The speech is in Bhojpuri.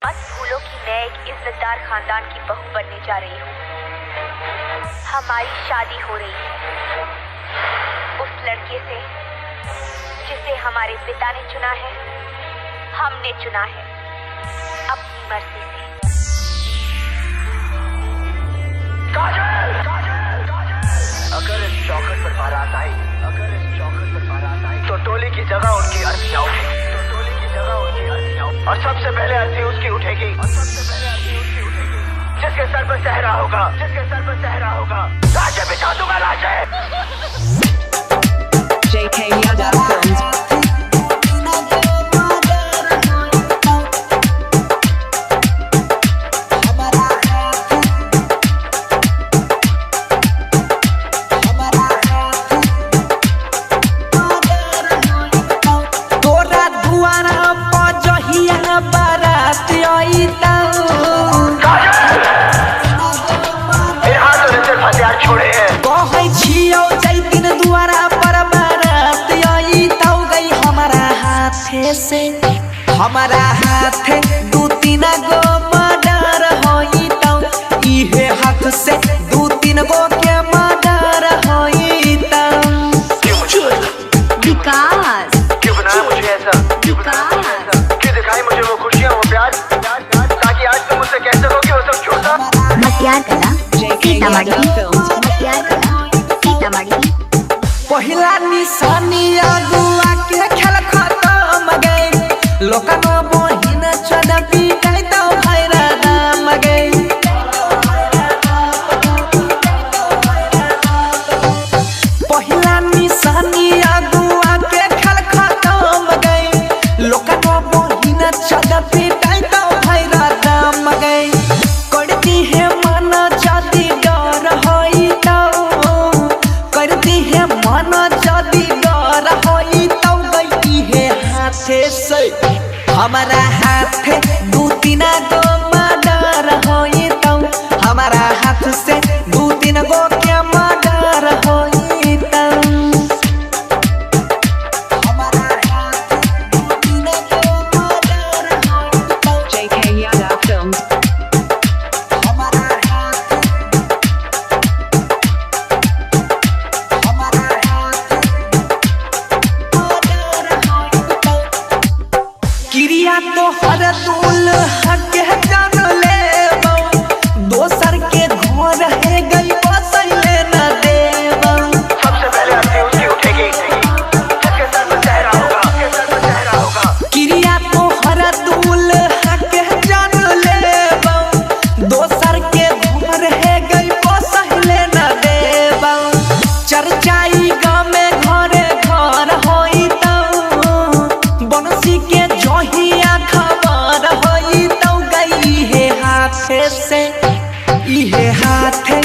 मत भूलो कि मैं एक इज्जतदार खानदान की बहू बनने जा रही हूँ। हमारी शादी हो रही है उस लड़के से जिसे हमारे पिता ने चुना है, हमने चुना है अपनी मर्जी से। काजल, काजल, काजल। अगर इस चौखट पर बारात आई, तो टोली की जगह उनकी अर्थियां उठेगी, और सबसे पहले अर्थी उसकी उठेगी, जिसके सर पर सहरा होगा, राजे बिछा दूंगा राजे। JK Yadav Films. से हमारा हाथ दू तीन गो मर्डर होई तो इहे हाथ से दू तीन गो के मर्डर होई तो। विकास क्यों बनाया मुझे ऐसा? क्यों दिखाई मुझे वो खुशियाँ, वो प्यार, ताकि आज तुम मुझसे कह सको कि वो सब झूठा? मतियार कला सीतामढ़ी Films. मतियार कला सीतामढ़ी। पहिला निशानी अगुआ के खेल खत्म गए, लोकनो बहिन चल पिटाई तो भैरा दाम गए। पहिला निशानी अगुआ के खेल खत्म गए, लोकनो बहिन चल पिटाई तो भैरा दाम गए। करती है मन जाति डर होई तो, करती है मन जाति डर होई तो गई है हाथे से हमारा हाथ दू तीन गो मर्डर होई तो, हमारा हाथ से दू तीन गो के मर्डर होई तो। हमारा हाथ दू तीन गो मर्डर होई तो, JK Yadav Films. हमारा हाथ, हमारा हाथ मर्डर होई तो। क्रिया तो हर दूल हक जान लेबो, दोसर के घर है गई बसैले न देबो। सबसे पहले अर्थी उसकी उठेगी, जिसके सर पर सहरा होगा। क्रिया तो हर दूल हक जान लेबो, दोसर के घर है गई बसैले न देबो। चर्चाई गाँव में घरे घर होई तो, बंसी के जहिया खबर होई तो गई है हाथे से इहे हाथे